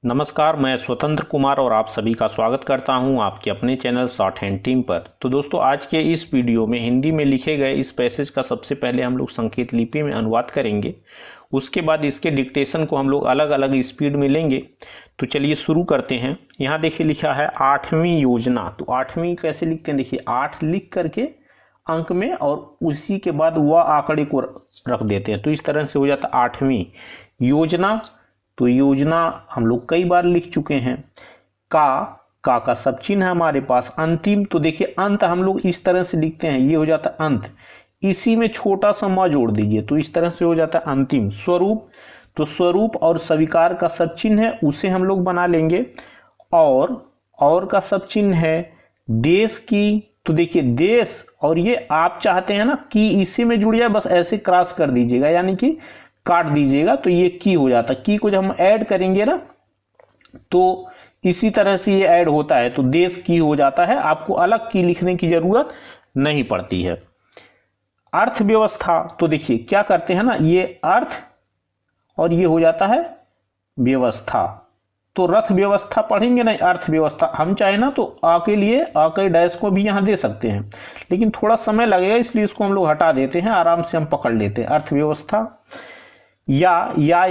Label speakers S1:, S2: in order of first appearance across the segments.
S1: नमस्कार, मैं स्वतंत्र कुमार और आप सभी का स्वागत करता हूं आपके अपने चैनल शॉर्ट हैंड टीम पर। तो दोस्तों, आज के इस वीडियो में हिंदी में लिखे गए इस पैसेज का सबसे पहले हम लोग संकेत लिपि में अनुवाद करेंगे। उसके बाद इसके डिक्टेशन को हम लोग अलग अलग स्पीड में लेंगे। तो चलिए शुरू करते हैं। यहाँ देखिए लिखा है 8वीं योजना। तो 8वीं कैसे लिखते हैं, देखिए 8 लिख करके अंक में और उसी के बाद वह आंकड़े को रख देते हैं। तो इस तरह से हो जाता है 8वीं योजना। तो योजना हम लोग कई बार लिख चुके हैं। का सब चिन्ह है हमारे पास। अंतिम, तो देखिए अंत हम लोग इस तरह से लिखते हैं, ये हो जाता है अंत। इसी में छोटा सा म जोड़ दीजिए तो इस तरह से हो जाता है अंतिम। स्वरूप, तो स्वरूप और स्वीकार का सब चिन्ह है उसे हम लोग बना लेंगे। और का सब चिन्ह है देश की। तो देखिए देश, और ये आप चाहते हैं ना कि इसी में जुड़ जाए, बस ऐसे क्रॉस कर दीजिएगा यानी कि काट दीजिएगा तो ये की हो जाता है। की को जब हम ऐड करेंगे ना तो इसी तरह से ये ऐड होता है तो देश की हो जाता है। आपको अलग की लिखने की जरूरत नहीं पड़ती है। अर्थव्यवस्था, तो देखिए क्या करते हैं ना, ये अर्थ और ये हो जाता है व्यवस्था। तो रथ व्यवस्था पढ़ेंगे नहीं, अर्थव्यवस्था। हम चाहे ना तो आ के लिए आ के डैश को भी यहां दे सकते हैं, लेकिन थोड़ा समय लगेगा इसलिए इसको हम लोग हटा देते हैं, आराम से हम पकड़ लेते हैं। अर्थव्यवस्था या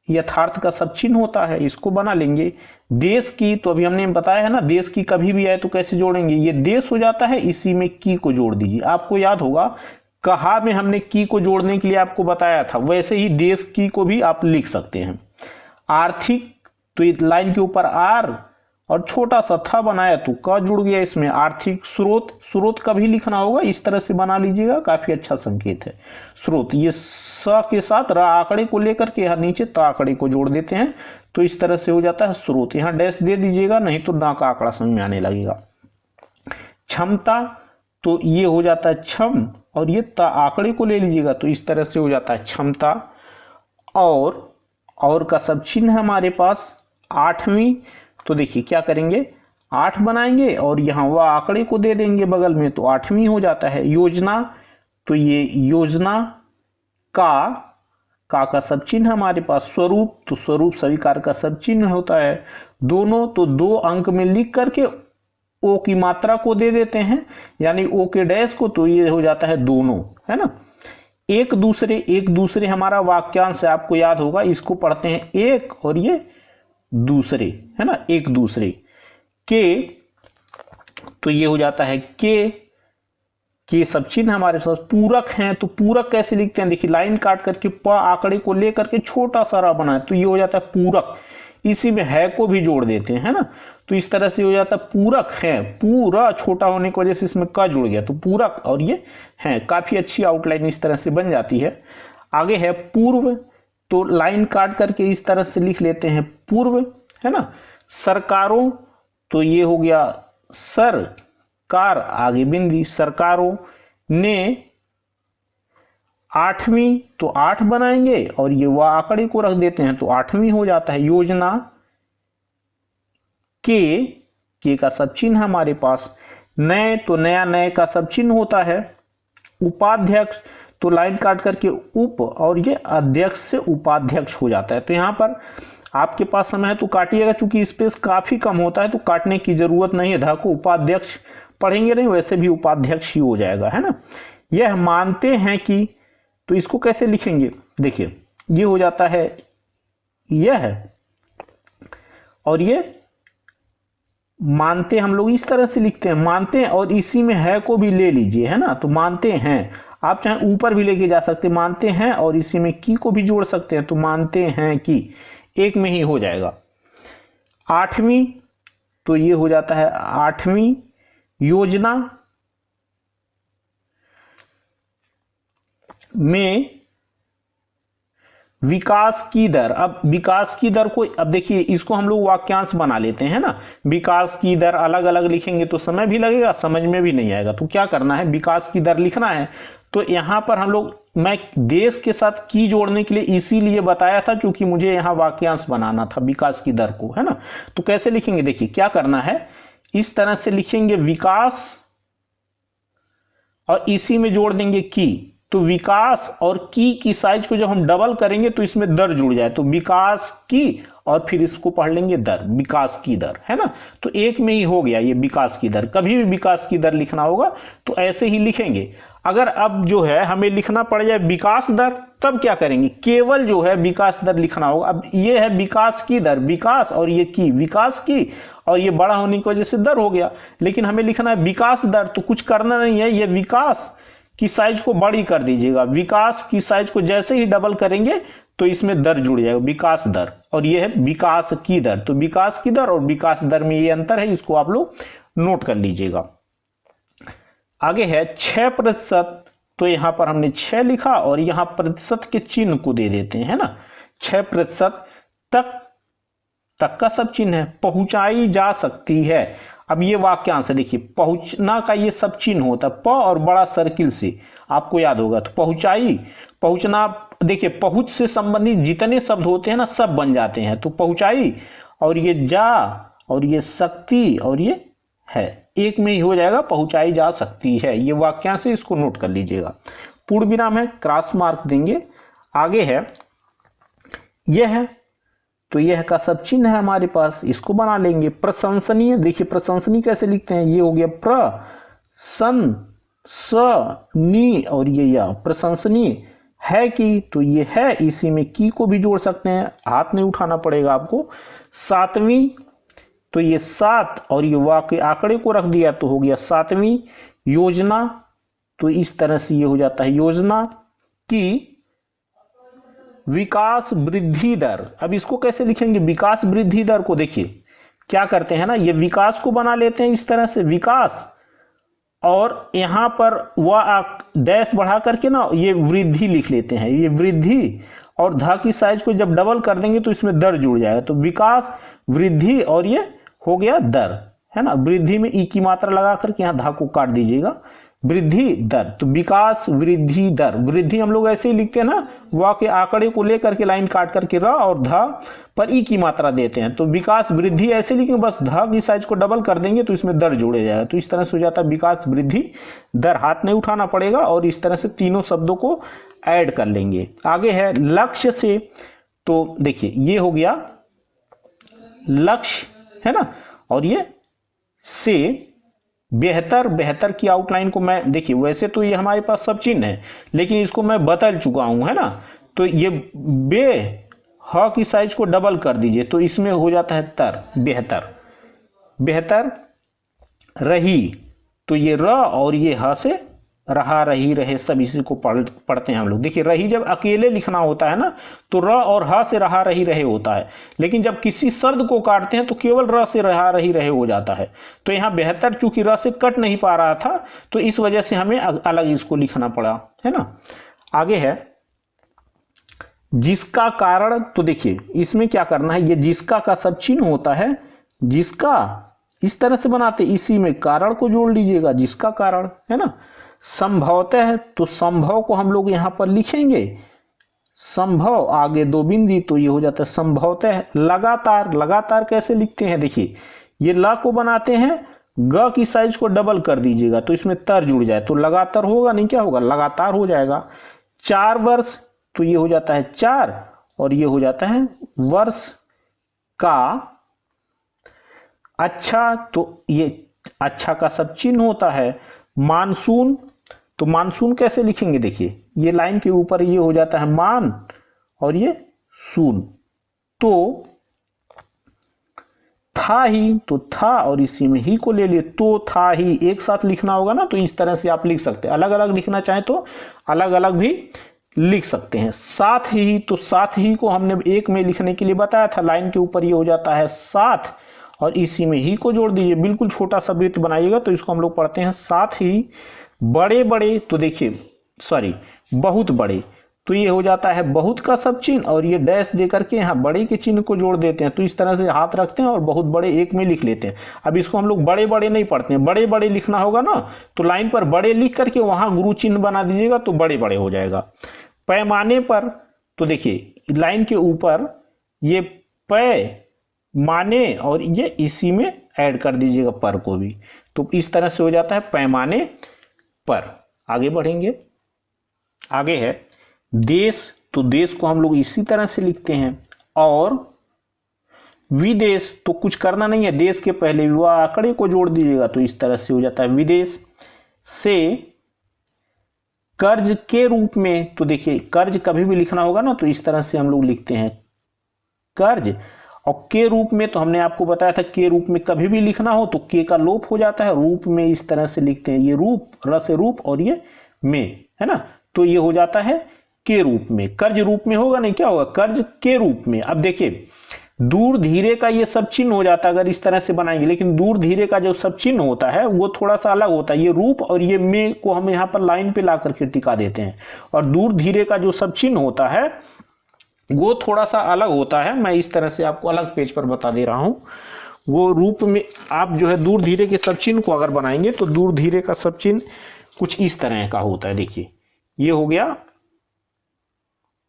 S1: यथार्थ का सब चिन्ह होता है, इसको बना लेंगे। देश की, तो अभी हमने बताया है ना, देश की कभी भी आए तो कैसे जोड़ेंगे, ये देश हो जाता है, इसी में की को जोड़ दीजिए। आपको याद होगा कहा में हमने की को जोड़ने के लिए आपको बताया था, वैसे ही देश की को भी आप लिख सकते हैं। आर्थिक, तो इस लाइन के ऊपर आर और छोटा सा था बनाया तो का जुड़ गया इसमें। आर्थिक स्रोत का भी लिखना होगा, इस तरह से बना लीजिएगा, काफी अच्छा संकेत है। स्रोत, ये स के साथ र आंकड़े को लेकर के यहाँ नीचे त आंकड़े को जोड़ देते हैं तो इस तरह से हो जाता है स्रोत। यहाँ डैश दे दीजिएगा, नहीं तो ना का आंकड़ा समझ में आने लगेगा। क्षमता, तो ये हो जाता है क्षम और ये त आंकड़े को ले लीजिएगा तो इस तरह से हो जाता है क्षमता। और का सब चिन्ह है हमारे पास 8वीं। तो देखिए क्या करेंगे, 8 बनाएंगे और यहाँ वह आंकड़े को दे देंगे बगल में तो 8वीं हो जाता है। योजना, तो ये योजना का सब चिन्ह हमारे पास। स्वरूप, तो स्वरूप स्वीकार का सब चिन्ह होता है। दोनों, तो 2 अंक में लिख करके ओ की मात्रा को दे देते हैं यानी ओ के डैश को, तो ये हो जाता है दोनों, है ना। एक दूसरे हमारा वाक्यांश है, आपको याद होगा, इसको पढ़ते हैं एक और ये दूसरे, है ना, एक दूसरे के। तो ये हो जाता है के सब चिन्ह हमारे पास। पूरक हैं, तो पूरक कैसे लिखते हैं, देखिए लाइन काट करके प आंकड़े को लेकर के छोटा सा बनाए तो ये हो जाता है पूरक। इसी में है को भी जोड़ देते हैं, है ना, तो इस तरह से हो जाता है पूरक है। पूरा छोटा होने की वजह से इसमें का जुड़ गया तो पूरक और ये है। काफी अच्छी आउटलाइन इस तरह से बन जाती है। आगे है पूर्व, तो लाइन काट करके इस तरह से लिख लेते हैं पूर्व, है ना। सरकारों, तो ये हो गया सरकार, आगे बिंदी। सरकारों ने 8वीं, तो 8 बनाएंगे और ये वह आंकड़े को रख देते हैं तो 8वीं हो जाता है। योजना के का सब चिन्ह हमारे पास। नए, तो नए का सब चिन्ह होता है। उपाध्यक्ष, तो लाइन काट करके उप और ये अध्यक्ष से उपाध्यक्ष हो जाता है। तो यहां पर आपके पास समय है तो काटिएगा, चूंकि स्पेस काफी कम होता है तो काटने की जरूरत नहीं है। धा को उपाध्यक्ष पढ़ेंगे नहीं, वैसे भी उपाध्यक्ष ही हो जाएगा, है ना। यह मानते हैं कि, तो इसको कैसे लिखेंगे, देखिए ये हो जाता है यह और ये मानते, हम लोग इस तरह से लिखते हैं मानते हैं और इसी में है को भी ले लीजिए, है ना। तो मानते हैं, आप चाहे ऊपर भी लेके जा सकते हैं, मानते हैं और इसी में की को भी जोड़ सकते हैं तो मानते हैं कि एक में ही हो जाएगा। 8वीं, तो ये हो जाता है 8वीं योजना में विकास की दर। अब विकास की दर को, अब देखिए इसको हम लोग वाक्यांश बना लेते हैं ना। विकास की दर अलग अलग लिखेंगे तो समय भी लगेगा, समझ में भी नहीं आएगा। तो क्या करना है, विकास की दर लिखना है तो यहां पर हम लोग, मैं देश के साथ की जोड़ने के लिए इसीलिए बताया था क्योंकि मुझे यहां वाक्यांश बनाना था विकास की दर को, है ना। तो कैसे लिखेंगे, देखिए क्या करना है, इस तरह से लिखेंगे विकास और इसी में जोड़ देंगे की। तो विकास और की साइज को जब हम डबल करेंगे तो इसमें दर जुड़ जाए, तो विकास की और फिर इसको पढ़ लेंगे दर, विकास की दर, है ना। तो एक में ही हो गया ये विकास की दर। कभी भी विकास की दर लिखना होगा तो ऐसे ही लिखेंगे। अगर अब जो है हमें लिखना पड़ जाए विकास दर, तब क्या करेंगे, केवल जो है विकास दर लिखना होगा। अब ये है विकास की दर, विकास और ये की, विकास की और ये बड़ा होने की वजह से दर हो गया, लेकिन हमें लिखना है विकास दर, तो कुछ करना नहीं है, ये विकास की साइज को बड़ी कर दीजिएगा। विकास की साइज को जैसे ही डबल करेंगे तो इसमें दर जुड़ जाएगा, विकास दर, और ये है विकास की दर। तो विकास की दर और विकास दर में ये अंतर है, इसको आप लोग नोट कर लीजिएगा। आगे है 6%, तो यहां पर हमने 6 लिखा और यहां प्रतिशत के चिन्ह को दे देते हैं, है ना। 6% तक का सब चिन्ह है, पहुंचाई जा सकती है। अब ये वाक्यांश है, देखिए पहुंचना का ये सब चिन्ह होता है, प और बड़ा सर्किल से आपको याद होगा। तो पहुंचाई, पहुंचना, देखिए पहुंच से संबंधित जितने शब्द होते हैं ना सब बन जाते हैं। तो पहुंचाई और ये जा और ये शक्ति और ये है, एक में ही हो जाएगा, पहुंचाई जा सकती है। ये वाक्यांश से इसको नोट कर लीजिएगा। पूर्ण विराम है, क्रॉस मार्क देंगे। आगे है यह है, तो यह का सब चिन्ह है हमारे पास, इसको बना लेंगे। प्रशंसनीय, देखिए प्रशंसनीय कैसे लिखते हैं, ये हो गया नी और ये या, प्रशंसनीय है कि, तो ये है, इसी में की को भी जोड़ सकते हैं, हाथ नहीं उठाना पड़ेगा आपको। 7वीं, तो ये 7 और ये वाक्य आंकड़े को रख दिया तो हो गया 7वीं। योजना, तो इस तरह से ये हो जाता है योजना की विकास वृद्धि दर। अब इसको कैसे लिखेंगे, विकास वृद्धि दर को देखिए क्या करते हैं ना, ये विकास को बना लेते हैं इस तरह से विकास, और यहां पर वह डैश बढ़ा करके ना ये वृद्धि लिख लेते हैं, ये वृद्धि, और धा की साइज को जब डबल कर देंगे तो इसमें दर जुड़ जाएगा। तो विकास वृद्धि और ये हो गया दर, है ना। वृद्धि में ई की मात्रा लगा करके यहाँ धा को काट दीजिएगा, वृद्धि दर। तो विकास वृद्धि दर, वृद्धि हम लोग ऐसे ही लिखते हैं ना, वाक्य आंकड़े को लेकर के लाइन काट करके र और धा पर ई की मात्रा देते हैं। तो विकास वृद्धि ऐसे लिखेंगे, बस धा की साइज को डबल कर देंगे तो इसमें दर जोड़े जाएगा। तो इस तरह से हो जाता है विकास वृद्धि दर, हाथ नहीं उठाना पड़ेगा, और इस तरह से तीनों शब्दों को ऐड कर लेंगे। आगे है लक्ष्य से, तो देखिए ये हो गया लक्ष्य, है ना, और ये से बेहतर, बेहतर की आउटलाइन को मैं, देखिए वैसे तो ये हमारे पास सब चिन्ह है लेकिन इसको मैं बदल चुका हूं, है ना। तो ये बे ह की साइज को डबल कर दीजिए तो इसमें हो जाता है तर, बेहतर, बेहतर रही, तो ये र और ये ह से रहा, रही, रहे, सब इसी को पढ़ते हैं हम लोग। देखिए रही जब अकेले लिखना होता है ना तो र और ह से रहा, रही, रहे होता है, लेकिन जब किसी शब्द को काटते हैं तो केवल र से रहा, रही, रहे हो जाता है। तो यहाँ बेहतर चूंकि र से कट नहीं पा रहा था तो इस वजह से हमें अलग इसको लिखना पड़ा, है ना। आगे है जिसका कारण, तो देखिए इसमें क्या करना है, ये जिसका का सब चिन्ह होता है, जिसका इस तरह से बनाते, इसी में कारण को जोड़ लीजिएगा, जिसका कारण, है ना। संभवतः, तो संभव को हम लोग यहां पर लिखेंगे, संभव आगे 2 बिंदी, तो ये हो जाता है संभवतः। लगातार, लगातार कैसे लिखते हैं, देखिए ये ला को बनाते हैं, ग की साइज को डबल कर दीजिएगा तो इसमें तर जुड़ जाए तो लगातार होगा, नहीं क्या होगा, लगातार हो जाएगा। 4 वर्ष, तो ये हो जाता है 4 और ये हो जाता है वर्ष का। अच्छा, तो ये अच्छा का सब चिन्ह होता है। मानसून, तो मानसून कैसे लिखेंगे, देखिए ये लाइन के ऊपर ये हो जाता है मान और ये सून। तो था ही, तो था और इसी में ही को ले लिए, तो था ही, एक साथ लिखना होगा ना तो इस तरह से आप लिख सकते हैं। अलग अलग लिखना चाहें तो अलग अलग भी लिख सकते हैं। साथ ही, तो साथ ही को हमने एक में लिखने के लिए बताया था, लाइन के ऊपर ये हो जाता है साथ और इसी में ही को जोड़ दीजिए, बिल्कुल छोटा सा वृत्त बनाइएगा तो इसको हम लोग पढ़ते हैं साथ ही। बड़े बड़े, तो देखिए सॉरी बहुत बड़े, तो ये हो जाता है बहुत का सब चिन्ह और ये डैश दे करके यहाँ बड़े के चिन्ह को जोड़ देते हैं। तो इस तरह से हाथ रखते हैं और बहुत बड़े एक में लिख लेते हैं। अब इसको हम लोग बड़े बड़े नहीं पढ़ते हैं, बड़े बड़े लिखना होगा ना तो लाइन पर बड़े लिख करके वहां गुरु चिन्ह बना दीजिएगा तो बड़े बड़े हो जाएगा। पैमाने पर, तो देखिए लाइन के ऊपर ये पैमाने और ये इसी में ऐड कर दीजिएगा पर को भी, तो इस तरह से हो जाता है पैमाने पर। आगे बढ़ेंगे, आगे है देश, तो देश को हम लोग इसी तरह से लिखते हैं। और विदेश, तो कुछ करना नहीं है, देश के पहले वह आंकड़े को जोड़ दीजिएगा तो इस तरह से हो जाता है विदेश। से कर्ज के रूप में, तो देखिए कर्ज कभी भी लिखना होगा ना तो इस तरह से हम लोग लिखते हैं कर्ज। और के रूप में तो हमने आपको बताया था के रूप में कभी भी लिखना हो तो के का लोप हो जाता है, रूप में इस तरह से लिखते हैं, ये रूप, र से रूप और ये में, है ना, तो ये हो जाता है के रूप में। कर्ज रूप में होगा नहीं, क्या होगा, कर्ज के रूप में। अब देखिए दूर धीरे का ये सब चिन्ह हो जाता है अगर इस तरह से बनाएंगे, लेकिन दूर धीरे का जो सब चिन्ह होता है वो थोड़ा सा अलग होता है। ये रूप और ये में को हम यहाँ पर लाइन पे ला करके टिका देते हैं, और दूर धीरे का जो सब चिन्ह होता है वो थोड़ा सा अलग होता है। मैं इस तरह से आपको अलग पेज पर बता दे रहा हूं। वो रूप में आप जो है दूर धीरे के सब चिन्ह को अगर बनाएंगे तो दूर धीरे का सब चिन्ह कुछ इस तरह का होता है। देखिए ये हो गया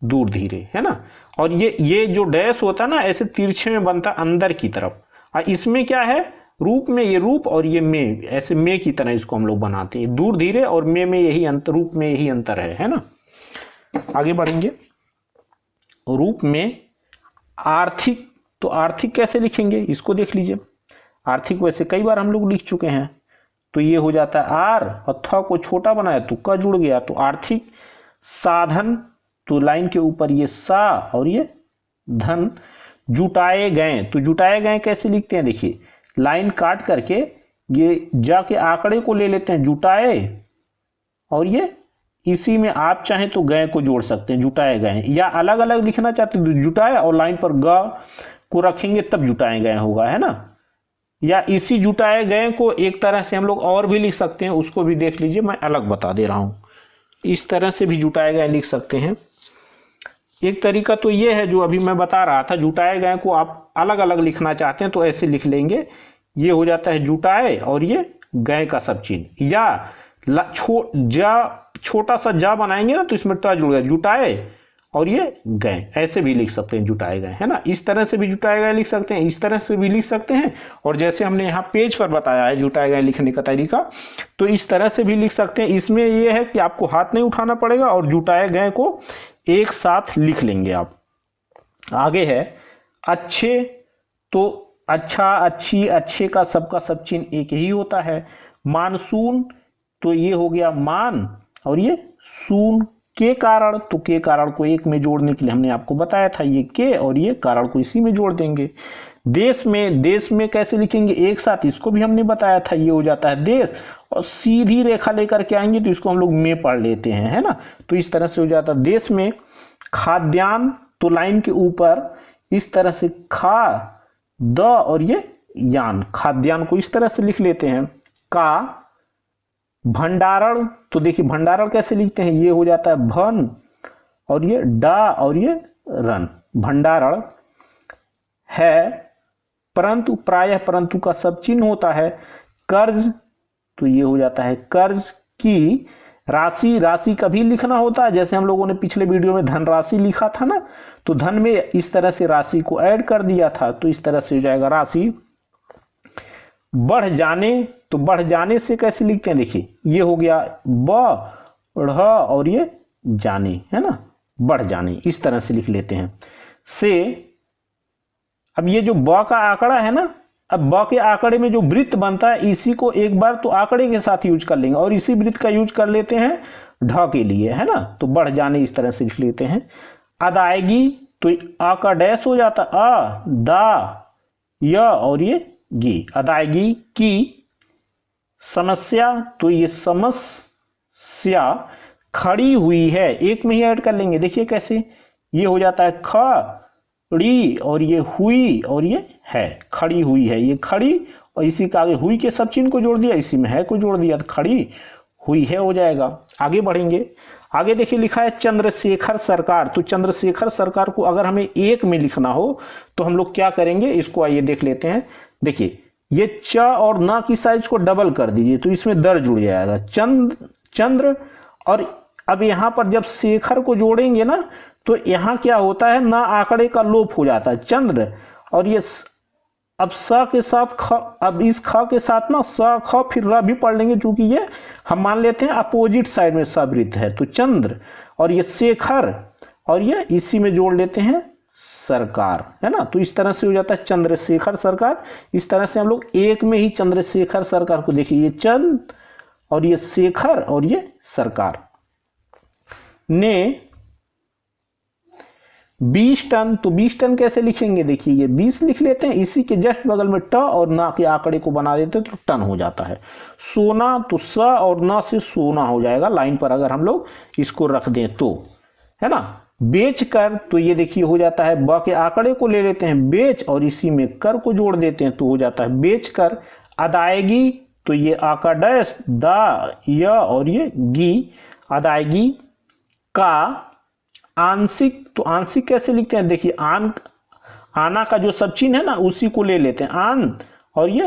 S1: दूर धीरे, है ना, और ये जो डैश होता है ना ऐसे तिरछे में बनता है अंदर की तरफ, और इसमें क्या है, रूप में ये रूप और ये में, ऐसे में की तरह इसको हम लोग बनाते हैं। दूर धीरे और में यही अंतर, रूप में यही अंतर है ना। आगे बढ़ेंगे। रूप में आर्थिक, तो आर्थिक कैसे लिखेंगे इसको देख लीजिए। आर्थिक वैसे कई बार हम लोग लिख चुके हैं, तो ये हो जाता है आर, और थ को छोटा बनाया तो क जुड़ गया, तो आर्थिक। साधन, तो लाइन के ऊपर ये सा और ये धन। जुटाए गए, तो जुटाए गए कैसे लिखते हैं, देखिए लाइन काट करके ये जाके आंकड़े को ले लेते हैं, जुटाए, और ये इसी में आप चाहें तो गए को जोड़ सकते हैं, जुटाए गए, या अलग अलग लिखना चाहते हैं जुटाए और लाइन पर ग को रखेंगे तब जुटाए गए होगा, है ना। या इसी जुटाए गए को एक तरह से हम लोग और भी लिख सकते हैं, उसको भी देख लीजिए, मैं अलग बता दे रहा हूं। इस तरह से भी जुटाए गए लिख सकते हैं। एक तरीका तो ये है जो अभी मैं बता रहा था, जुटाए गए को आप अलग अलग लिखना चाहते हैं तो ऐसे लिख लेंगे, ये हो जाता है जुटाए और ये गए का सब चिन्ह, या छोटा सा जा बनाएंगे ना तो इसमें ट जुड़ गया, जुटाए और ये गए, ऐसे भी लिख सकते हैं जुटाए गए, है ना। इस तरह से भी जुटाए गए लिख सकते हैं, इस तरह से भी लिख सकते हैं, और जैसे हमने यहाँ पेज पर बताया है जुटाए गए लिखने का तरीका, तो इस तरह से भी लिख सकते हैं। इसमें यह है कि आपको हाथ नहीं उठाना पड़ेगा और जुटाए गए को एक साथ लिख लेंगे आप। आगे है अच्छे, तो अच्छा, अच्छी, अच्छे का सबका सब चिन्ह एक ही होता है। मानसून, तो ये हो गया मान और ये सून। के कारण, तो के कारण को एक में जोड़ने के लिए हमने आपको बताया था, ये के और ये कारण को इसी में जोड़ देंगे। देश में, देश में कैसे लिखेंगे एक साथ, इसको भी हमने बताया था, ये हो जाता है देश, और सीधी रेखा लेकर के आएंगे तो इसको हम लोग में पढ़ लेते हैं, है ना, तो इस तरह से हो जाता है देश में। खाद्यान्न, तो लाइन के ऊपर इस तरह से खा द और ये यान, खाद्यान्न को इस तरह से लिख लेते हैं का। भंडारण, तो देखिए भंडारण कैसे लिखते हैं, ये हो जाता है भन और ये डा और ये रन, भंडारण है। परंतु, प्रायः परंतु का सब चिन्ह होता है। कर्ज, तो ये हो जाता है कर्ज की। राशि, राशि कभी लिखना होता है, जैसे हम लोगों ने पिछले वीडियो में धनराशि लिखा था ना, तो धन में इस तरह से राशि को ऐड कर दिया था, तो इस तरह से हो जाएगा राशि। बढ़ जाने, तो बढ़ जाने से कैसे लिखते हैं, देखिए ये हो गया बढ़ और ये जाने, है ना, बढ़ जाने, इस तरह से लिख लेते हैं। से, अब ये जो ब का आंकड़ा है ना, अब ब के आंकड़े में जो वृत्त बनता है इसी को एक बार तो आंकड़े के साथ यूज कर लेंगे और इसी वृत्त का यूज कर लेते हैं ढ के लिए, है ना, तो बढ़ जाने इस तरह से लिख लेते हैं। अदायगी, तो आ का डैश हो जाता, अ दा य और ये गी, अदायगी की। समस्या, तो ये समस्या खड़ी हुई है, एक में ही ऐड कर लेंगे, देखिए कैसे, ये हो जाता है खड़ी और ये हुई और ये है, खड़ी हुई है, ये खड़ी और इसी का आगे हुई के सब चिन्ह को जोड़ दिया, इसी में है को जोड़ दिया, तो खड़ी हुई है हो जाएगा। आगे बढ़ेंगे। आगे देखिए लिखा है चंद्रशेखर सरकार, तो चंद्रशेखर सरकार को अगर हमें एक में लिखना हो तो हम लोग क्या करेंगे, इसको आइए देख लेते हैं। देखिए ये च और ना की साइज को डबल कर दीजिए तो इसमें दर जुड़ जाएगा, चंद्र, और अब यहां पर जब शेखर को जोड़ेंगे ना तो यहां क्या होता है, ना आंकड़े का लोप हो जाता है, चंद्र, और ये अब स के साथ ख, अब इस ख के साथ ना स ख फिर र भी पढ़ लेंगे, क्योंकि ये हम मान लेते हैं अपोजिट साइड में सवृत्त है, तो चंद्र, और ये शेखर, और ये इसी में जोड़ लेते हैं सरकार, है ना। तो इस तरह से हो जाता है चंद्रशेखर सरकार। इस तरह से हम लोग एक में ही चंद्रशेखर सरकार को देखिए, ये चंद और ये शेखर और ये सरकार ने 20 टन, तो 20 टन कैसे लिखेंगे, देखिए ये 20 लिख लेते हैं, इसी के जस्ट बगल में ट और ना के आंकड़े को बना देते हैं तो टन हो जाता है। सोना, तो स और ना से सोना हो जाएगा लाइन पर अगर हम लोग इसको रख दें तो, है ना। बेच कर, तो ये देखिए हो जाता है, ब के आंकड़े को ले लेते हैं बेच और इसी में कर को जोड़ देते हैं तो हो जाता है बेच कर। अदायगी, तो ये आका डैश दा य और ये गी, अदायगी का आंशिक, तो आंशिक कैसे लिखते हैं, देखिए आन, आना का जो सब चिन्ह है ना उसी को ले लेते हैं आन, और ये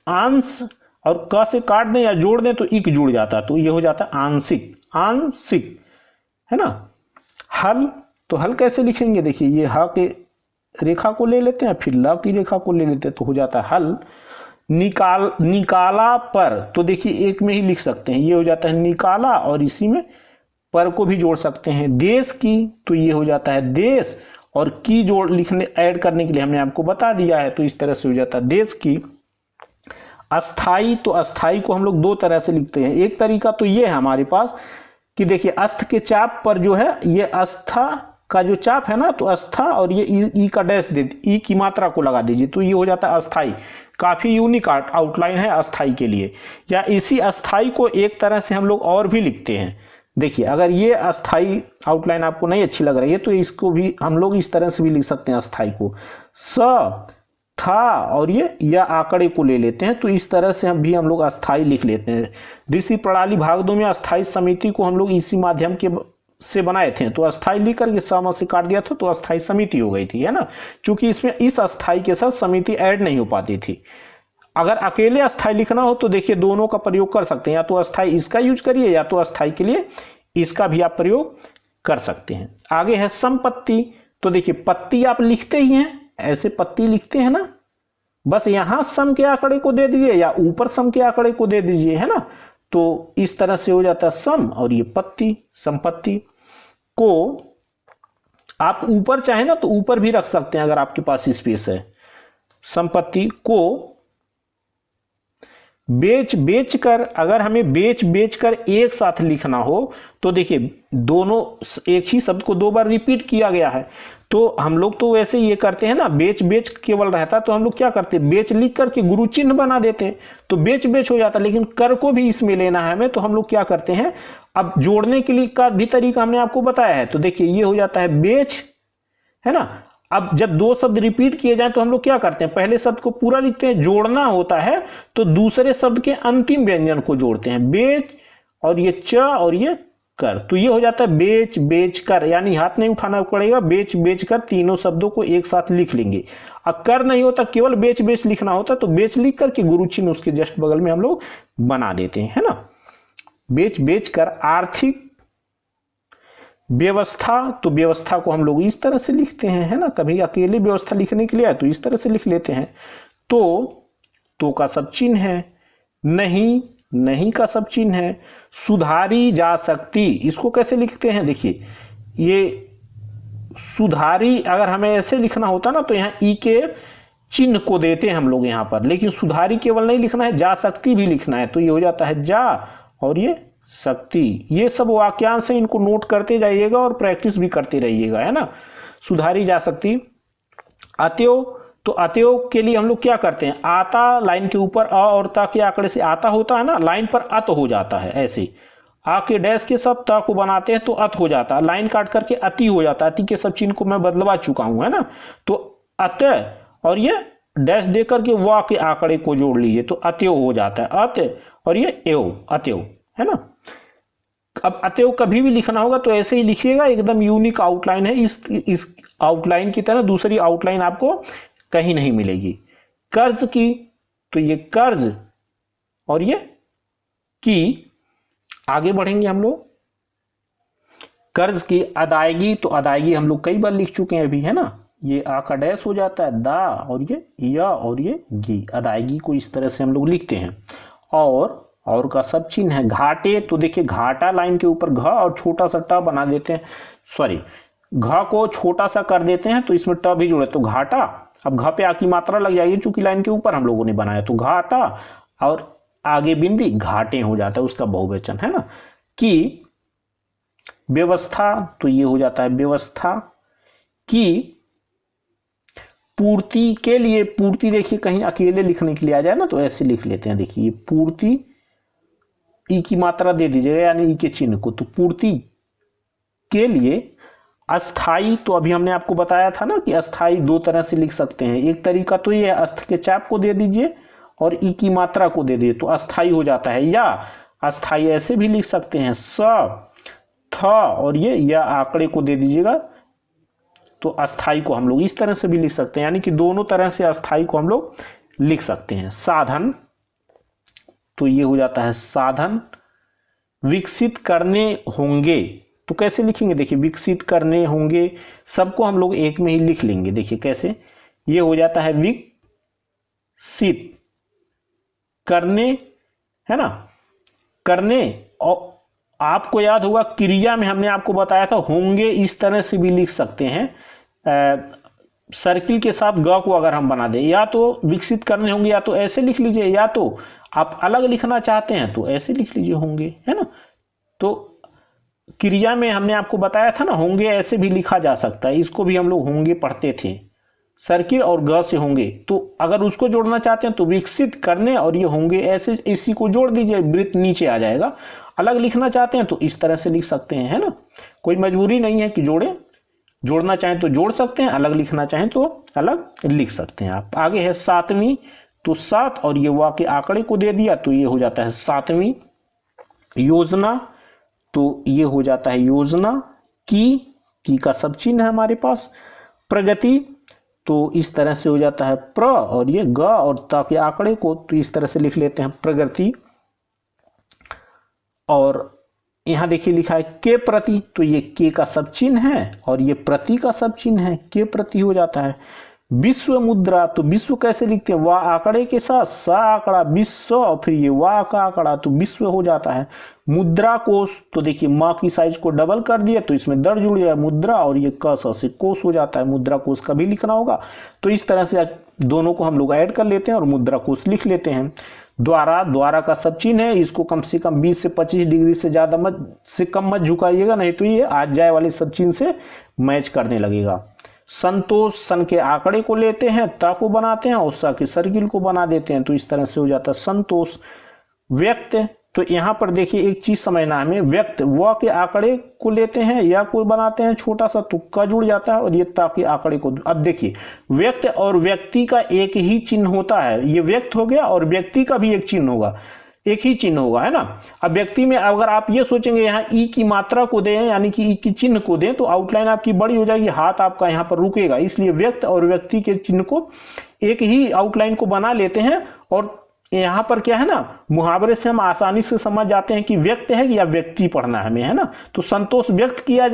S1: अंश और क से काट दें या जोड़ दें तो इक जुड़ जाता है तो ये हो जाता है आंशिक, आंशिक, है ना। हल, तो हल कैसे लिखेंगे, देखिए ये ह के रेखा को ले लेते हैं फिर ल की रेखा को ले लेते हैं तो हो जाता है हल। निकाला पर, तो देखिए एक में ही लिख सकते हैं, ये हो जाता है निकाला और इसी में पर को भी जोड़ सकते हैं। देश की, तो ये हो जाता है देश और की जोड़ लिखने ऐड करने के लिए हमने आपको बता दिया है तो इस तरह से हो जाता है देश की। अस्थाई, तो अस्थाई को हम लोग दो तरह से लिखते हैं। एक तरीका तो ये है हमारे पास कि देखिए अस्थ के चाप पर जो है ये अस्था का जो चाप है ना तो अस्था और ये ई का डैश दे, ई की मात्रा को लगा दीजिए तो ये हो जाता है अस्थाई। काफी यूनिक आउटलाइन है अस्थाई के लिए। या इसी अस्थाई को एक तरह से हम लोग और भी लिखते हैं, देखिए अगर ये अस्थाई आउटलाइन आपको नहीं अच्छी लग रही है तो इसको भी हम लोग इस तरह से भी लिख सकते हैं अस्थाई को। स था और ये या आंकड़े को ले लेते हैं तो इस तरह से हम लोग अस्थाई लिख लेते हैं। ऋषि प्रणाली भाग 2 में अस्थाई समिति को हम लोग इसी माध्यम के से बनाए थे तो अस्थाई लिख करके सम से काट दिया था तो अस्थाई समिति हो गई थी, है ना। क्योंकि इसमें इस अस्थाई के साथ समिति ऐड नहीं हो पाती थी। अगर अकेले अस्थाई लिखना हो तो देखिए दोनों का प्रयोग कर सकते हैं, या तो अस्थाई इसका यूज करिए या तो अस्थाई के लिए इसका भी आप प्रयोग कर सकते हैं। आगे है संपत्ति, तो देखिए पत्ती आप लिखते ही हैं, ऐसे पत्ती लिखते हैं ना, बस यहां सम के आंकड़े को दे दीजिए या ऊपर सम के आंकड़े को दे दीजिए, है ना। तो इस तरह से हो जाता है सम और ये पत्ती। संपत्ति को आप ऊपर चाहे ना तो ऊपर भी रख सकते हैं अगर आपके पास स्पेस है। संपत्ति को बेच कर, अगर हमें बेच कर एक साथ लिखना हो तो देखिए दोनों एक ही शब्द को दो बार रिपीट किया गया है तो हम लोग तो वैसे ये करते हैं ना, बेच केवल रहता तो हम लोग क्या करते, बेच लिख करके गुरु चिन्ह बना देते तो बेच हो जाता। लेकिन कर को भी इसमें लेना है हमें तो हम लोग क्या करते हैं, अब जोड़ने के लिए का भी तरीका हमने आपको बताया है। तो देखिए ये हो जाता है बेच, है ना। अब जब दो शब्द रिपीट किए जाए तो हम लोग क्या करते हैं, पहले शब्द को पूरा लिखते हैं, जोड़ना होता है तो दूसरे शब्द के अंतिम व्यंजन को जोड़ते हैं, बेच और ये च और ये कर, तो ये हो जाता है बेच कर, यानी हाथ नहीं उठाना पड़ेगा, बेच कर तीनों शब्दों को एक साथ लिख लेंगे। अब कर नहीं होता, केवल बेच लिखना होता तो बेच लिख करके गुरु चिन्ह उसके जस्ट बगल में हम लोग बना देते हैं, है ना। बेच कर। आर्थिक व्यवस्था, तो व्यवस्था को हम लोग इस तरह से लिखते हैं, है ना। कभी अकेले व्यवस्था लिखने के लिए आए तो इस तरह से लिख लेते हैं। तो का सब चिन्ह है, नहीं का सब चिन्ह है। सुधारी जा सकती, इसको कैसे लिखते हैं, देखिए ये सुधारी अगर हमें ऐसे लिखना होता ना तो यहाँ ई के चिन्ह को देते हैं हम लोग यहाँ पर, लेकिन सुधारी केवल नहीं लिखना है, जा सकती भी लिखना है तो ये हो जाता है जा और ये शक्ति। ये सब वाक्यांश है, इनको नोट करते जाइएगा और प्रैक्टिस भी करते रहिएगा, है ना। सुधारी जा सकती। अत्यो, तो अत्यो के लिए हम लोग क्या करते हैं, आता लाइन के ऊपर अ और ता के आंकड़े से आता होता है ना, लाइन पर अत हो जाता है, ऐसे आ के डैश के सब ता को बनाते हैं तो अत हो जाता है, लाइन काट करके अति हो जाता है। अति के सब चिन्ह को मैं बदलवा चुका हूं, है ना। तो अत और ये डैश दे करके वा के आंकड़े को जोड़ लीजिए तो अत्यो हो जाता है, अत और ये एव, अत्यो, है ना। अब अत्यो कभी भी लिखना होगा तो ऐसे ही लिखिएगा, एकदम यूनिक आउटलाइन है, इस आउटलाइन की तरह दूसरी आउटलाइन आपको कहीं नहीं मिलेगी। कर्ज की, तो ये कर्ज और ये की, आगे बढ़ेंगे हम लोग। कर्ज की अदायगी, तो अदायगी हम लोग कई बार लिख चुके हैं अभी, है ना। ये आ का डैश हो जाता है, दा और ये या और ये गी, अदायगी को इस तरह से हम लोग लिखते हैं। और और का सब चिन्ह है। घाटे, तो देखिए घाटा लाइन के ऊपर घ और छोटा सा ट बना देते हैं, सॉरी घ को छोटा सा कर देते हैं तो इसमें ट भी जुड़े तो घाटा। अब घ पे आ की मात्रा लग जाएगी चूंकि लाइन के ऊपर हम लोगों ने बनाया, तो घाटा और आगे बिंदी घाटे हो जाता है, उसका बहुवचन है ना। कि व्यवस्था, तो ये हो जाता है व्यवस्था की पूर्ति के लिए, पूर्ति देखिए कहीं अकेले लिखने के लिए आ जाए ना तो ऐसे लिख लेते हैं, देखिए पूर्ति ई की मात्रा दे दीजिएगा यानी ई के चिन्ह को, तो पूर्ति के लिए अस्थाई, तो अभी हमने आपको बताया था ना कि अस्थाई दो तरह से लिख सकते हैं। एक तरीका तो ये अस्थ के चाप को दे दीजिए और ई की मात्रा को दे दीजिए तो अस्थाई हो जाता है, या अस्थाई ऐसे भी लिख सकते हैं स थ और ये या आंकड़े को दे दीजिएगा तो अस्थाई को हम लोग इस तरह से भी लिख सकते हैं, यानी कि दोनों तरह से अस्थाई को हम लोग लिख सकते हैं। साधन, तो ये हो जाता है साधन विकसित करने होंगे, तो कैसे लिखेंगे, देखिए विकसित करने होंगे सबको हम लोग एक में ही लिख लेंगे। देखिए कैसे, ये हो जाता है विकसित करने, है ना, करने। और आपको याद होगा क्रिया में हमने आपको बताया था होंगे इस तरह से भी लिख सकते हैं, सर्किल के साथ ग को अगर हम बना दें, या तो विकसित करने होंगे या तो ऐसे लिख लीजिए, या तो आप अलग लिखना चाहते हैं तो ऐसे लिख लीजिए होंगे, है ना। तो क्रिया में हमने आपको बताया था ना होंगे ऐसे भी लिखा जा सकता है, इसको भी हम लोग होंगे पढ़ते थे, सर्किल और ग से होंगे। तो अगर उसको जोड़ना चाहते हैं तो विकसित करने और ये होंगे ऐसे इसी को जोड़ दीजिए, वृत्त नीचे आ जाएगा। अलग लिखना चाहते हैं तो इस तरह से लिख सकते हैं, है ना, कोई मजबूरी नहीं है कि जोड़ना चाहें तो जोड़ सकते हैं, अलग लिखना चाहें तो अलग लिख सकते हैं आप। आगे है सातवीं, तो सात और ये वा के आंकड़े को दे दिया तो ये हो जाता है सातवीं। योजना, तो ये हो जाता है योजना की का सब चिन्ह है हमारे पास। प्रगति, तो इस तरह से हो जाता है प्र और ये ग और ता के आंकड़े को तो इस तरह से लिख लेते हैं प्रगति। और यहां देखिए लिखा है के प्रति, तो ये के का सब चिन्ह है और ये प्रति का सब चिन्ह है, के प्रति हो जाता है। विश्व मुद्रा, तो विश्व कैसे लिखते हैं, वा आंकड़े के साथ सा आंकड़ा विश्व और फिर ये वा का आंकड़ा तो विश्व हो जाता है। मुद्रा कोष, तो देखिए माँ की साइज को डबल कर दिया तो इसमें दर जुड़ गया मुद्रा और ये क से कोष हो जाता है, मुद्रा कोष का भी लिखना होगा तो इस तरह से दोनों को हम लोग ऐड कर लेते हैं और मुद्रा कोष लिख लेते हैं। द्वारा का सब चिन्ह है, इसको कम से कम 20 से 25 डिग्री से ज्यादा कम मत झुकाइएगा, नहीं तो ये आज जाए वाले सब चिन्ह से मैच करने लगेगा। संतोष, सन के आंकड़े को लेते हैं, ता को बनाते हैं और सा के सर्किल को बना देते हैं तो इस तरह से हो जाता है संतोष। व्यक्त, तो यहां पर देखिए एक चीज समझना हमें, व्यक्त व के आंकड़े को लेते हैं या को बनाते हैं छोटा सा तो का जुड़ जाता है और ये ता के आंकड़े को। अब देखिए व्यक्त और व्यक्ति का एक ही चिन्ह होता है, ये व्यक्त हो गया और व्यक्ति का भी एक चिन्ह होगा, एक ही चिन्ह होगा, है ना। अब व्यक्ति में अगर आप ये सोचेंगे यहाँ ई की मात्रा को दें यानी कि ई की चिन्ह को दें तो आउटलाइन आपकी बड़ी हो जाएगी, हाथ आपका यहाँ पर रुकेगा, इसलिए व्यक्त और व्यक्ति के चिन्ह को एक ही आउटलाइन को बना लेते हैं। और यहाँ पर क्या है ना, मुहावरे से हम आसानी से समझ जाते हैं कि व्यक्त है या व्यक्ति पढ़ना है हमें, है ना। तो संतोष व्यक्त किया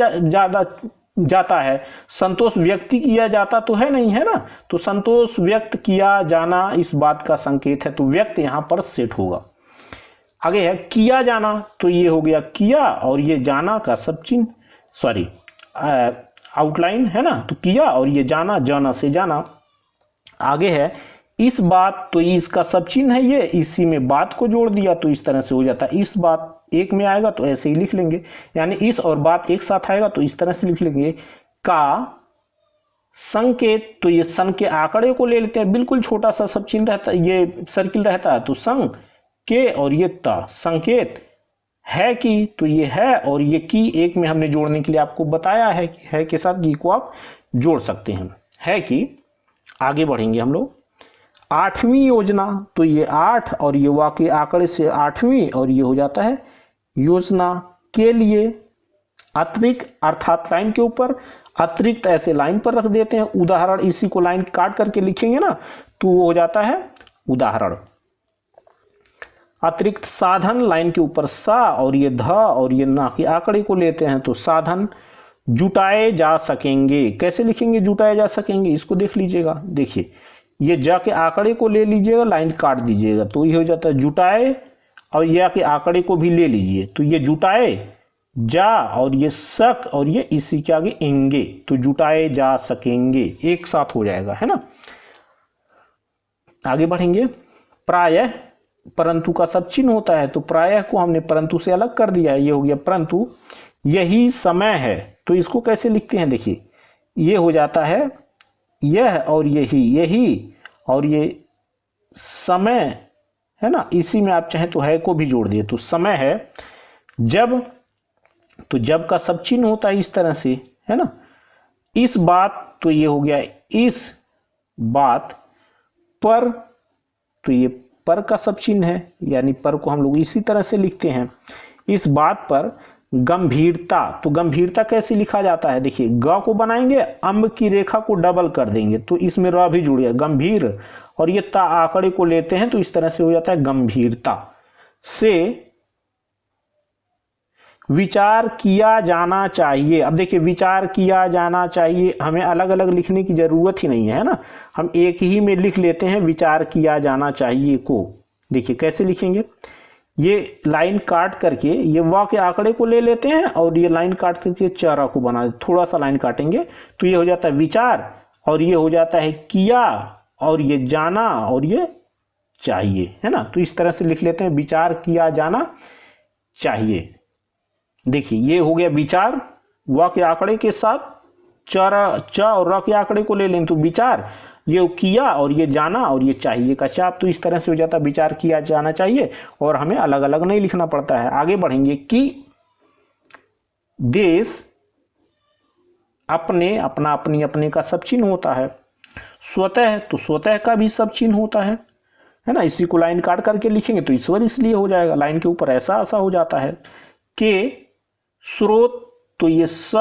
S1: जाता है, संतोष व्यक्ति किया जाता तो है नहीं, है ना। तो संतोष व्यक्त किया जाना इस बात का संकेत है, तो व्यक्त यहाँ पर सेट होगा। आगे है किया जाना, तो ये हो गया किया और ये जाना का सब चिन्ह, सॉरी आउटलाइन, है ना। तो किया और ये जाना से जाना। आगे है इस बात, तो इसका सब चिन्ह है, ये इसी में बात को जोड़ दिया तो इस तरह से हो जाता है। इस बात एक में आएगा तो ऐसे ही लिख लेंगे, यानी इस और बात एक साथ आएगा तो इस तरह से लिख लेंगे। का संकेत, तो ये सन के आंकड़े को ले लेते हैं, बिल्कुल छोटा सा सब चिन्ह रहता है, ये सर्किल रहता है तो संग के और ये ता। संकेत है कि, तो ये है और ये की एक में हमने जोड़ने के लिए आपको बताया है कि है के साथ की को आप जोड़ सकते हैं, है कि। आगे बढ़ेंगे हम लोग। आठवीं योजना, तो ये 8 और ये वा के आंकड़े से 8वीं और ये हो जाता है योजना के लिए। अतिरिक्त अर्थात लाइन के ऊपर, अतिरिक्त ऐसे लाइन पर रख देते हैं, उदाहरण इसी को लाइन काट करके लिखेंगे ना तो वो हो जाता है उदाहरण। अतिरिक्त साधन, लाइन के ऊपर सा और ये ध और ये ना के आंकड़े को लेते हैं तो साधन जुटाए जा सकेंगे। कैसे लिखेंगे जुटाए जा सकेंगे, इसको देख लीजिएगा, देखिए ये जा के आंकड़े को ले लीजिएगा, लाइन काट दीजिएगा तो ये हो जाता है जुटाए और यह के आंकड़े को भी ले लीजिए, तो ये जुटाए जा और ये सक और ये इसी के आगे एंगे, तो जुटाए जा सकेंगे एक साथ हो जाएगा, है ना। आगे बढ़ेंगे। प्रायः परंतु का सब चिन्ह होता है, तो प्रायः को हमने परंतु से अलग कर दिया है, ये हो गया परंतु। यही समय है, तो इसको कैसे लिखते हैं, देखिए ये हो जाता है यह और यही, यही और ये समय है ना, इसी में आप चाहें तो है को भी जोड़ दिए, तो समय है। जब, तो जब का सब चिन्ह होता है इस तरह से, है ना। इस बात, तो ये हो गया इस बात पर, तो ये पर का सब चिन्ह है, यानी पर को हम लोग इसी तरह से लिखते हैं। इस बात पर गंभीरता, तो गंभीरता कैसे लिखा जाता है, देखिए ग को बनाएंगे, अम्ब की रेखा को डबल कर देंगे, तो इसमें र भी जुड़ गया गंभीर, और ये ता आंकड़े को लेते हैं, तो इस तरह से हो जाता है गंभीरता से विचार किया जाना चाहिए। अब देखिए विचार किया जाना चाहिए, हमें अलग अलग लिखने की जरूरत ही नहीं है ना, हम एक ही में लिख लेते हैं विचार किया जाना चाहिए को। देखिए कैसे लिखेंगे, ये लाइन काट करके ये वा के आंकड़े को ले लेते हैं और ये लाइन काट करके चारा को बना देते, थोड़ा सा लाइन काटेंगे तो ये हो जाता है विचार, और ये हो जाता है किया, और ये जाना, और ये चाहिए, है ना। तो इस तरह से लिख लेते हैं विचार किया जाना चाहिए। देखिए ये हो गया विचार, वा के आंकड़े के साथ चारा चा और र के आंकड़े को ले लें तो विचार, ये किया और ये जाना और ये चाहिए का चाप, तो इस तरह से हो जाता है विचार किया जाना चाहिए, और हमें अलग अलग नहीं लिखना पड़ता है। आगे बढ़ेंगे कि देश अपने, अपना अपनी अपने का सब चिन्ह होता है। स्वतः, तो स्वतः का भी सब चिन्ह होता है ना। इसी को लाइन काट करके लिखेंगे तो ईश्वर इसलिए हो जाएगा, लाइन के ऊपर ऐसा ऐसा हो जाता है। के स्रोत, तो ये स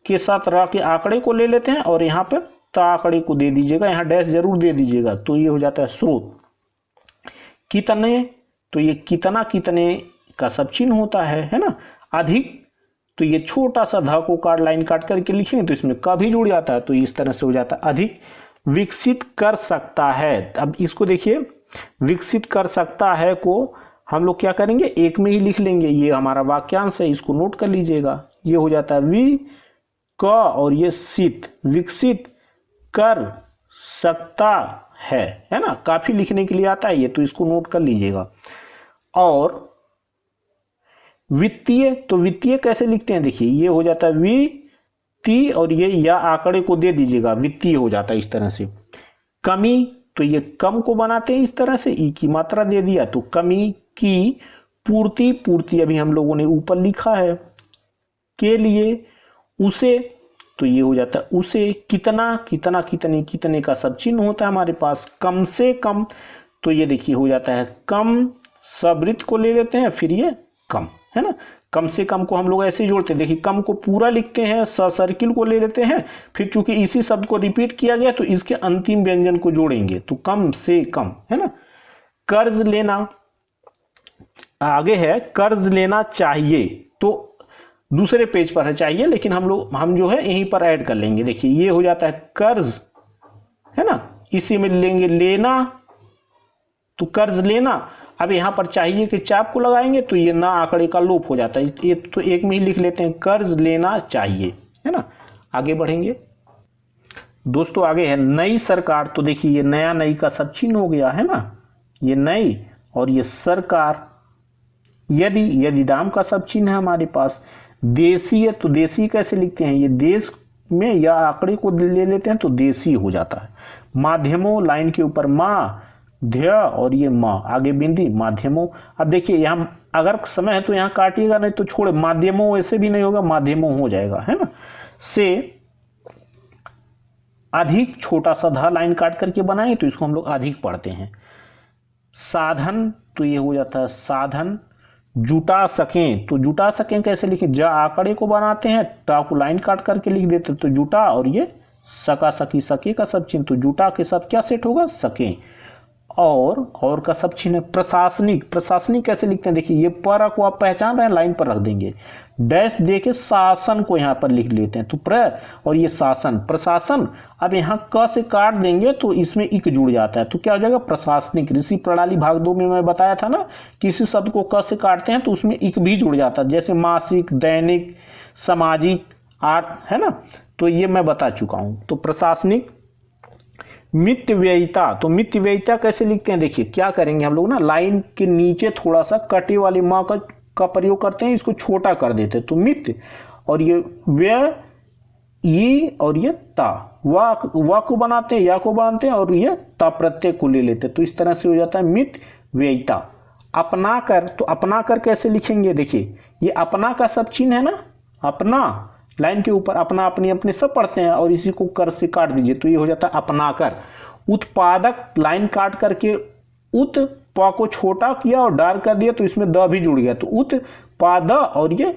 S1: के साथ र के आंकड़े को ले लेते हैं और यहाँ पर ता आंकड़े को दे दीजिएगा, यहाँ डैश जरूर दे दीजिएगा, तो ये हो जाता है स्रोत। कितने, तो ये कितना, कितने का सब चिन्ह होता है ना। अधिक, तो ये छोटा सा धा को काट लाइन काट करके लिखेंगे तो इसमें का भी जुड़ जाता है, तो इस तरह से हो जाता है अधिक। विकसित कर सकता है, अब इसको देखिए विकसित कर सकता है को हम लोग क्या करेंगे, एक में ही लिख लेंगे, ये हमारा वाक्यांश है, इसको नोट कर लीजिएगा। ये हो जाता है वि क और ये सित, विकसित कर सकता है ना। काफी लिखने के लिए आता है ये, तो इसको नोट कर लीजिएगा। और वित्तीय, तो वित्तीय कैसे लिखते हैं, देखिए ये हो जाता है वित्तीय और ये या आंकड़े को दे दीजिएगा, वित्तीय हो जाता है इस तरह से। कमी, तो ये कम को बनाते हैं इस तरह से, ई की मात्रा दे दिया तो कमी की। पूर्ति, पूर्ति अभी हम लोगों ने ऊपर लिखा है। के लिए, उसे, तो ये हो जाता है उसे। कितना, कितना, कितने, कितने का सब चिन्ह होता है हमारे पास। कम से कम, तो ये देखिए हो जाता है कम, सबृत को ले लेते हैं फिर ये कम, है ना। कम से कम को हम लोग ऐसे ही जोड़ते हैं, देखिए कम को पूरा लिखते हैं, सर्किल को ले लेते हैं, फिर चूंकि इसी शब्द को रिपीट किया गया तो इसके अंतिम व्यंजन को जोड़ेंगे, तो कम से कम, है ना। कर्ज लेना, आगे है कर्ज लेना चाहिए, तो दूसरे पेज पर है चाहिए, लेकिन हम जो है यहीं पर ऐड कर लेंगे। देखिए ये हो जाता है कर्ज, है ना, इसी में लेंगे लेना, तो कर्ज लेना। अब यहाँ पर चाहिए कि चाप को लगाएंगे तो ये ना आंकड़े का लोप हो जाता है, ये तो एक में ही लिख लेते हैं कर्ज लेना चाहिए, है ना। आगे बढ़ेंगे दोस्तों, आगे है नई सरकार, तो देखिए ये नया, नई का सब चिन्ह हो गया, है ना, ये नई और ये सरकार। यदि, यदि दाम का सब चिन्ह है हमारे पास। देशी है, तो देशी कैसे लिखते हैं, ये देश में या आंकड़े को ले लेते हैं तो देशी हो जाता है। माध्यमों, लाइन के ऊपर माँ, ध्य और ये माँ, आगे बिंदी, माध्यमों। अब देखिए यहाँ अगर समय है तो यहाँ काटिएगा, नहीं तो छोड़े, माध्यमों वैसे भी नहीं होगा, माध्यमों हो जाएगा, है ना। से अधिक, छोटा सा धा लाइन काट करके बनाए तो इसको हम लोग अधिक पढ़ते हैं। साधन, तो ये हो जाता है साधन। जुटा सकें, तो जुटा सकें कैसे लिखें, जा आंकड़े को बनाते हैं, टा को लाइन काट करके लिख देते तो जुटा, और ये सका, सकी, सके का सब चिन्ह, तो जुटा के साथ क्या सेट होगा, सकें।
S2: और का सब चिन्ह है प्रशासनिक। प्रशासनिक कैसे लिखते हैं, देखिए ये पर को आप पहचान रहे हैं, लाइन पर रख देंगे, डैश देके शासन को यहाँ पर लिख लेते हैं, तो प्र और ये शासन प्रशासन। अब यहाँ क से काट देंगे तो इसमें इक जुड़ जाता है, तो क्या हो जाएगा प्रशासनिक। ऋषि प्रणाली भाग 2 में मैं बताया था ना, किसी शब्द को क से काटते हैं तो उसमें इक भी जुड़ जाता है, जैसे मासिक, दैनिक, सामाजिक, आर्ट, है ना, तो ये मैं बता चुका हूँ। तो प्रशासनिक। मितव्ययिता, तो मितव्ययिता कैसे लिखते हैं, देखिए क्या करेंगे हम लोग ना, लाइन के नीचे थोड़ा सा कटे वाली माँ का प्रयोग करते हैं, इसको छोटा कर देते हैं, तो मित और ये व्यय, ये और ये ता, वा को बनाते हैं, या को बनाते हैं और ये ता प्रत्यय को ले लेते हैं, तो इस तरह से हो जाता है मित व्ययिता। अपना कर, तो अपना कर कैसे लिखेंगे, देखिए ये अपना का सब चिन्ह है ना, अपना लाइन के ऊपर अपना अपनी अपने सब पढ़ते हैं और इसी को कर से काट दीजिए तो ये हो जाता है अपना कर। उत्पादक, लाइन काट करके उत प को छोटा किया और डार कर दिया तो इसमें द भी जुड़ गया, तो उत्पाद और ये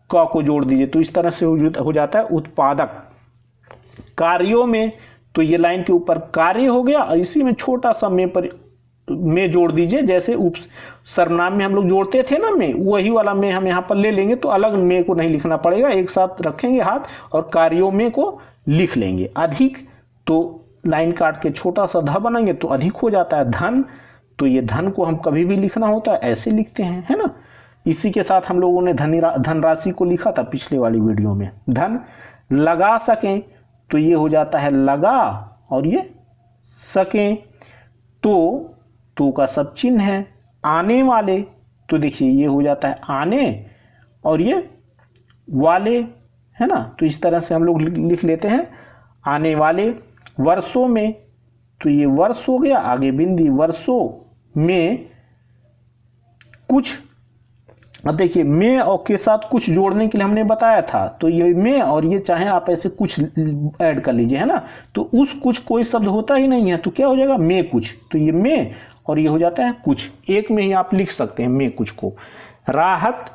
S2: क को जोड़ दीजिए तो इस तरह से हो जाता है उत्पादक। कार्यों में, तो ये लाइन के ऊपर कार्य हो गया और इसी में छोटा सा में जोड़ दीजिए, जैसे उप सर्वनाम में हम लोग जोड़ते थे ना में, वही वाला में हम यहाँ पर ले लेंगे तो अलग में को नहीं लिखना पड़ेगा, एक साथ रखेंगे हाथ और कार्यों में को लिख लेंगे। अधिक, तो लाइन काट के छोटा सा ध बनाएंगे तो अधिक हो जाता है। धन, तो ये धन को हम कभी भी लिखना होता है ऐसे लिखते हैं, है ना। इसी के साथ हम लोगों ने धनराशि को लिखा था पिछले वाली वीडियो में। धन। लगा सकें, तो ये हो जाता है लगा और ये सकें, तो का सब चिन्ह है। आने वाले, तो देखिए ये हो जाता है आने और ये वाले, है ना, तो इस तरह से हम लोग लिख लेते हैं आने वाले। वर्षों में, तो ये वर्ष हो गया, आगे बिंदी, वर्षों में कुछ। अब देखिए में और के साथ कुछ जोड़ने के लिए हमने बताया था, तो ये में और ये चाहे आप ऐसे कुछ ऐड कर लीजिए, है ना, तो उस कुछ कोई शब्द होता ही नहीं है तो क्या हो जाएगा में कुछ, तो ये में और ये हो जाता है कुछ, एक में ही आप लिख सकते हैं में कुछ को। राहत,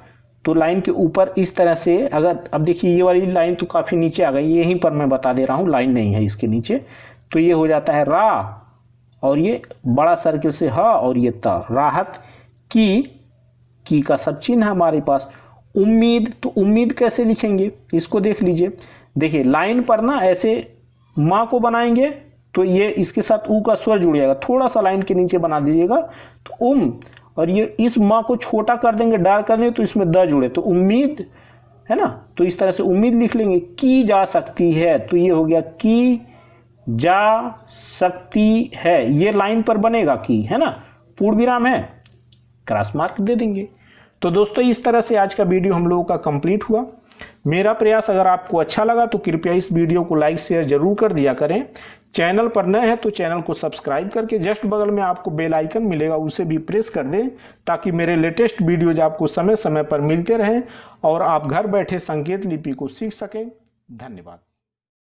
S2: तो लाइन के ऊपर इस तरह से, अगर अब देखिए ये वाली लाइन तो काफ़ी नीचे आ गई, यहीं पर मैं बता दे रहा हूँ, लाइन नहीं है इसके नीचे, तो ये हो जाता है रा और ये बड़ा सर्किल से ह और ये त। राहत। की का सब चिन्ह है हमारे पास। उम्मीद, तो उम्मीद कैसे लिखेंगे इसको देख लीजिए, देखिए लाइन पर ना ऐसे माँ को बनाएंगे तो ये इसके साथ ऊ का स्वर जुड़ जाएगा, थोड़ा सा लाइन के नीचे बना दीजिएगा तो और ये इस माँ को छोटा कर देंगे, डार कर देंगे तो इसमें द जुड़े तो उम्मीद, है ना, तो इस तरह से उम्मीद लिख लेंगे। की जा सकती है, तो ये हो गया की जा सकती है, ये लाइन पर बनेगा की, है ना, पूर्ण विराम है, क्रॉस मार्क दे देंगे। तो दोस्तों इस तरह से आज का वीडियो हम लोगों का कंप्लीट हुआ। मेरा प्रयास अगर आपको अच्छा लगा तो कृपया इस वीडियो को लाइक शेयर जरूर कर दिया करें। चैनल पर नए हैं तो चैनल को सब्सक्राइब करके जस्ट बगल में आपको बेल आइकन मिलेगा, उसे भी प्रेस कर दें ताकि मेरे लेटेस्ट वीडियोज आपको समय समय पर मिलते रहें और आप घर बैठे संकेत लिपि को सीख सकें। धन्यवाद।